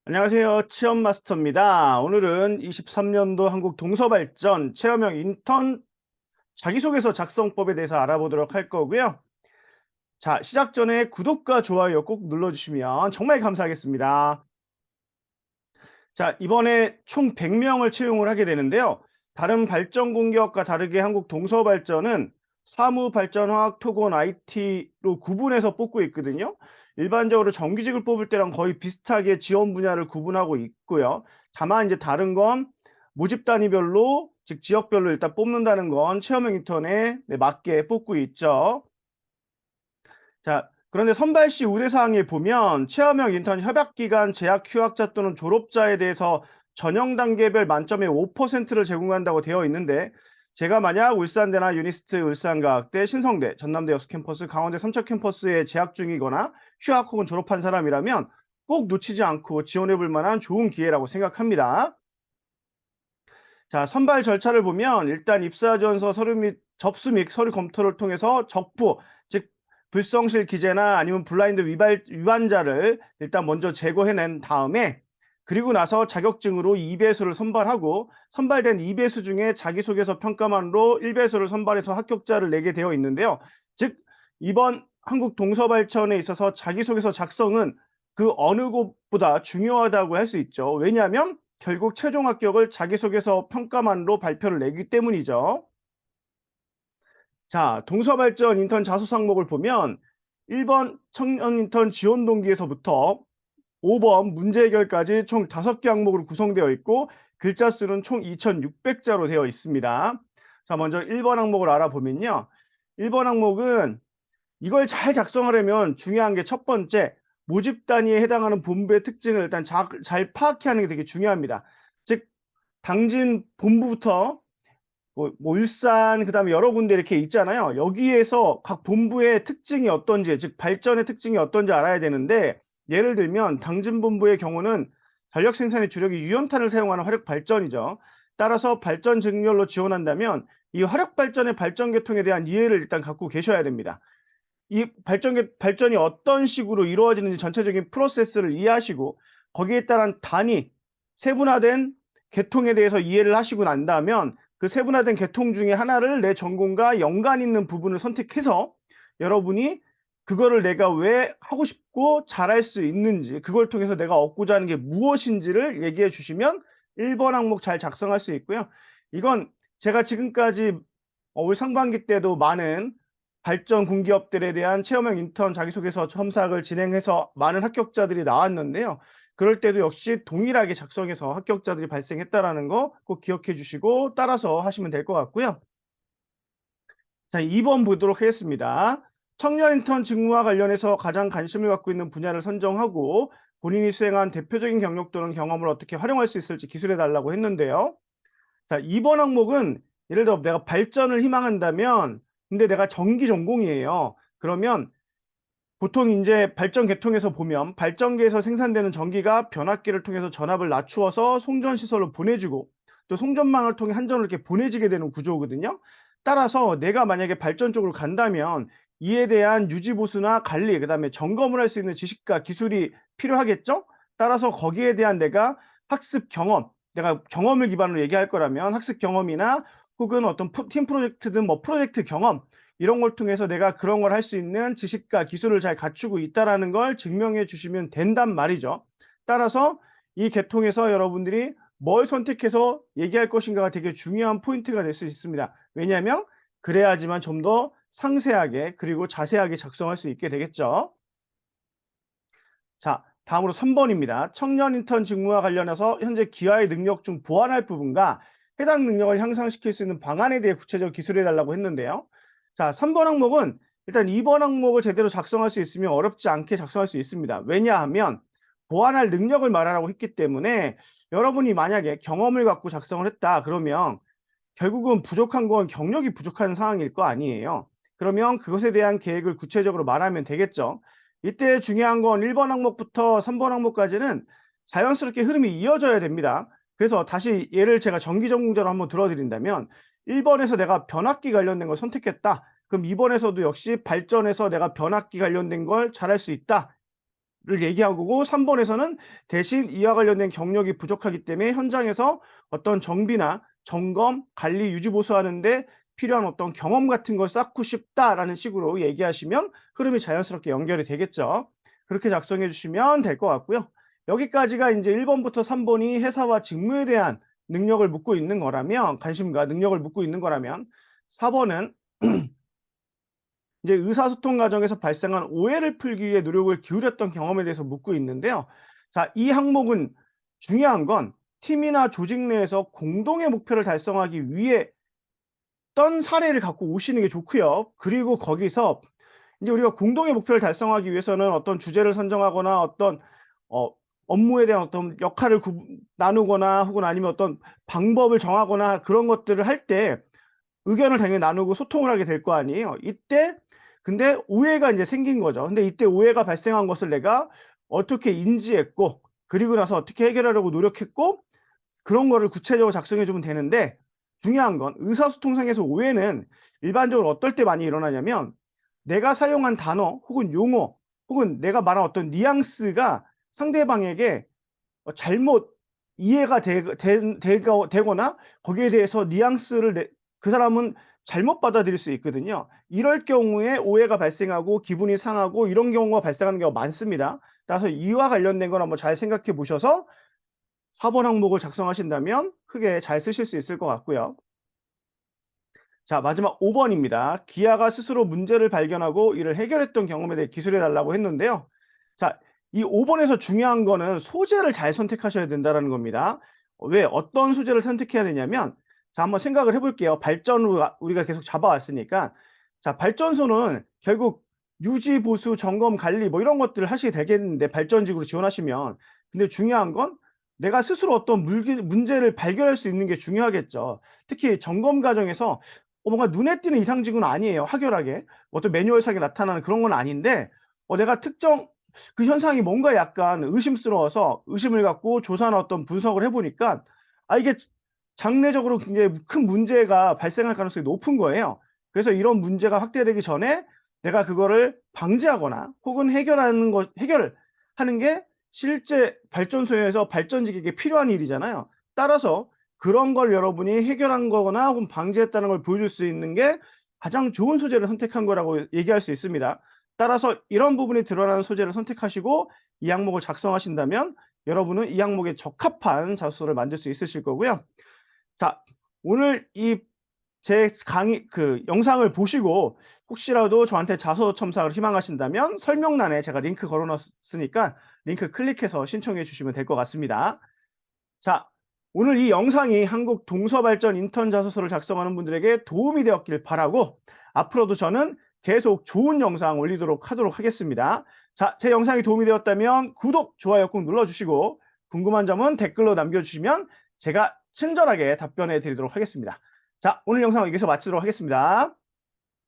안녕하세요. 체험 마스터입니다. 오늘은 23년도 한국 동서발전 체험형 인턴 자기소개서 작성법에 대해서 알아보도록 할 거고요. 자, 시작 전에 구독과 좋아요 꼭 눌러주시면 정말 감사하겠습니다. 자, 이번에 총 100명을 채용을 하게 되는데요. 다른 발전 공기업과 다르게 한국 동서발전은 사무발전화학 토건 IT로 구분해서 뽑고 있거든요. 일반적으로 정규직을 뽑을 때랑 거의 비슷하게 지원 분야를 구분하고 있고요. 다만 이제 다른 건 모집 단위별로 즉 지역별로 일단 뽑는다는 건 체험형 인턴에 맞게 뽑고 있죠. 자, 그런데 선발 시 우대 사항에 보면 체험형 인턴 협약 기간 재학 휴학자 또는 졸업자에 대해서 전형 단계별 만점의 5%를 제공한다고 되어 있는데 제가 만약 울산대나 유니스트 울산과학대, 신성대, 전남대 여수 캠퍼스, 강원대 삼척 캠퍼스에 재학 중이거나 휴학 혹은 졸업한 사람이라면 꼭 놓치지 않고 지원해 볼 만한 좋은 기회라고 생각합니다. 자, 선발 절차를 보면 일단 입사 지원서 서류 및 접수 및 서류 검토를 통해서 적부, 즉 불성실 기재나 아니면 블라인드 위반자를 일단 먼저 제거해낸 다음에 그리고 나서 자격증으로 2배수를 선발하고 선발된 2배수 중에 자기소개서 평가만으로 1배수를 선발해서 합격자를 내게 되어 있는데요. 즉 이번 한국 동서발전에 있어서 자기소개서 작성은 그 어느 곳보다 중요하다고 할 수 있죠. 왜냐하면 결국 최종 합격을 자기소개서 평가만으로 발표를 내기 때문이죠. 자, 동서발전 인턴 자소 항목을 보면 1번 청년 인턴 지원 동기에서부터 5번 문제 해결까지 총 5개 항목으로 구성되어 있고 글자 수는 총 2,600자로 되어 있습니다. 자, 먼저 1번 항목을 알아보면요. 1번 항목은 이걸 잘 작성하려면 중요한 게 첫 번째, 모집 단위에 해당하는 본부의 특징을 일단 잘 파악해야 하는 게 되게 중요합니다. 즉 당진 본부부터 뭐 울산 그다음에 여러 군데 이렇게 있잖아요. 여기에서 각 본부의 특징이 어떤지 즉 발전의 특징이 어떤지 알아야 되는데 예를 들면 당진 본부의 경우는 전력 생산의 주력이 유연탄을 사용하는 화력 발전이죠. 따라서 발전 직렬로 지원한다면 이 화력 발전의 발전 계통에 대한 이해를 일단 갖고 계셔야 됩니다. 이 발전이 어떤 식으로 이루어지는지 전체적인 프로세스를 이해하시고 거기에 따른 단위, 세분화된 계통에 대해서 이해를 하시고 난 다면 그 세분화된 계통 중에 하나를 내 전공과 연관 있는 부분을 선택해서 여러분이 그거를 내가 왜 하고 싶고 잘할 수 있는지 그걸 통해서 내가 얻고자 하는 게 무엇인지를 얘기해 주시면 1번 항목 잘 작성할 수 있고요. 이건 제가 지금까지 올 상반기 때도 많은 발전 공기업들에 대한 체험형 인턴 자기소개서 첨삭을 진행해서 많은 합격자들이 나왔는데요. 그럴 때도 역시 동일하게 작성해서 합격자들이 발생했다라는 거 꼭 기억해 주시고 따라서 하시면 될 것 같고요. 자, 2번 보도록 하겠습니다. 청년 인턴 직무와 관련해서 가장 관심을 갖고 있는 분야를 선정하고 본인이 수행한 대표적인 경력 또는 경험을 어떻게 활용할 수 있을지 기술해 달라고 했는데요. 자, 2번 항목은 예를 들어 내가 발전을 희망한다면 근데 내가 전기 전공이에요. 그러면 보통 인제 발전 계통에서 보면 발전기에서 생산되는 전기가 변압기를 통해서 전압을 낮추어서 송전 시설로 보내주고 또 송전망을 통해 한전으로 이렇게 보내지게 되는 구조거든요. 따라서 내가 만약에 발전 쪽으로 간다면 이에 대한 유지 보수나 관리 그다음에 점검을 할 수 있는 지식과 기술이 필요하겠죠? 따라서 거기에 대한 내가 학습 경험, 내가 경험을 기반으로 얘기할 거라면 학습 경험이나 혹은 어떤 팀 프로젝트든 뭐 프로젝트 경험 이런 걸 통해서 내가 그런 걸 할 수 있는 지식과 기술을 잘 갖추고 있다라는 걸 증명해 주시면 된단 말이죠. 따라서 이 계통에서 여러분들이 뭘 선택해서 얘기할 것인가가 되게 중요한 포인트가 될 수 있습니다. 왜냐하면 그래야지만 좀 더 상세하게 그리고 자세하게 작성할 수 있게 되겠죠. 자, 다음으로 3 번입니다. 청년 인턴 직무와 관련해서 현재 기여의 능력 중 보완할 부분과 해당 능력을 향상시킬 수 있는 방안에 대해 구체적으로 기술해 달라고 했는데요. 자, 3번 항목은 일단 2번 항목을 제대로 작성할 수 있으면 어렵지 않게 작성할 수 있습니다. 왜냐하면 보완할 능력을 말하라고 했기 때문에 여러분이 만약에 경험을 갖고 작성을 했다 그러면 결국은 부족한 건 경력이 부족한 상황일 거 아니에요. 그러면 그것에 대한 계획을 구체적으로 말하면 되겠죠. 이때 중요한 건 1번 항목부터 3번 항목까지는 자연스럽게 흐름이 이어져야 됩니다. 그래서 다시 예를 제가 정기 전공자로 한번 들어 드린다면 1번에서 내가 변압기 관련된 걸 선택했다. 그럼 2번에서도 역시 발전해서 내가 변압기 관련된 걸 잘할 수 있다. 얘기하고 3 번에서는 대신 이와 관련된 경력이 부족하기 때문에 현장에서 어떤 정비나 점검, 관리, 유지 보수하는 데 필요한 어떤 경험 같은 걸 쌓고 싶다라는 식으로 얘기하시면 흐름이 자연스럽게 연결이 되겠죠. 그렇게 작성해 주시면 될 것 같고요. 여기까지가 인제 1 번부터 3 번이 회사와 직무에 대한 능력을 묻고 있는 거라면, 관심과 능력을 묻고 있는 거라면, 4 번은 이제 의사소통 과정에서 발생한 오해를 풀기 위해 노력을 기울였던 경험에 대해서 묻고 있는데요. 자, 이 항목은 중요한 건 팀이나 조직 내에서 공동의 목표를 달성하기 위해 어떤 사례를 갖고 오시는 게 좋고요. 그리고 거기서 이제 우리가 공동의 목표를 달성하기 위해서는 어떤 주제를 선정하거나 어떤 어 업무에 대한 어떤 역할을 나누거나 혹은 아니면 어떤 방법을 정하거나 그런 것들을 할 때 의견을 당연히 나누고 소통을 하게 될 거 아니에요. 이때 근데 오해가 인제 생긴 거죠. 근데 이때 오해가 발생한 것을 내가 어떻게 인지했고 그리고 나서 어떻게 해결하려고 노력했고 그런 거를 구체적으로 작성해 주면 되는데, 중요한 건 의사소통상에서 오해는 일반적으로 어떨 때 많이 일어나냐면 내가 사용한 단어 혹은 용어 혹은 내가 말한 어떤 뉘앙스가 상대방에게 잘못 이해가 되거나 거기에 대해서 뉘앙스를 그 사람은 잘못 받아들일 수 있거든요. 이럴 경우에 오해가 발생하고 기분이 상하고 이런 경우가 발생하는 경우가 많습니다. 따라서 이와 관련된 걸 한번 잘 생각해 보셔서 4번 항목을 작성하신다면 크게 잘 쓰실 수 있을 것 같고요. 자, 마지막 5 번입니다. 기아가 스스로 문제를 발견하고 이를 해결했던 경험에 대해 기술해 달라고 했는데요. 자, 이 5 번에서 중요한 거는 소재를 잘 선택하셔야 된다라는 겁니다. 왜 어떤 소재를 선택해야 되냐면, 자, 한번 생각을 해 볼게요. 발전으로 우리가 계속 잡아 왔으니까. 자, 발전소는 결국 유지, 보수, 점검, 관리 뭐 이런 것들을 하시게 되겠는데, 발전직으로 지원하시면. 근데 중요한 건 내가 스스로 어떤 문제를 발견할 수 있는 게 중요하겠죠. 특히 점검 과정에서 뭔가 눈에 띄는 이상징후는 아니에요, 확연하게. 어떤 매뉴얼상에 나타나는 그런 건 아닌데 내가 특정 그 현상이 뭔가 약간 의심스러워서 의심을 갖고 조사나 어떤 분석을 해 보니까 이게 장래적으로 굉장히 큰 문제가 발생할 가능성이 높은 거예요. 그래서 이런 문제가 확대되기 전에 내가 그거를 방지하거나 혹은 해결을 하는 게 실제 발전소에서 발전직에게 필요한 일이잖아요. 따라서 그런 걸 여러분이 해결한 거거나 혹은 방지했다는 걸 보여줄 수 있는 게 가장 좋은 소재를 선택한 거라고 얘기할 수 있습니다. 따라서 이런 부분이 드러나는 소재를 선택하시고 이 항목을 작성하신다면 여러분은 이 항목에 적합한 자소서를 만들 수 있으실 거고요. 자, 오늘 이 제 강의 영상을 보시고 혹시라도 저한테 자소서 첨삭을 희망하신다면 설명란에 제가 링크 걸어 놨으니까 링크 클릭해서 신청해 주시면 될 것 같습니다. 자, 오늘 이 영상이 한국 동서발전 인턴 자소서를 작성하는 분들에게 도움이 되었길 바라고 앞으로도 저는 계속 좋은 영상 올리도록 하도록 하겠습니다. 자, 제 영상이 도움이 되었다면 구독, 좋아요 꼭 눌러주시고 궁금한 점은 댓글로 남겨주시면 제가 친절하게 답변해 드리도록 하겠습니다. 자, 오늘 영상 여기서 마치도록 하겠습니다.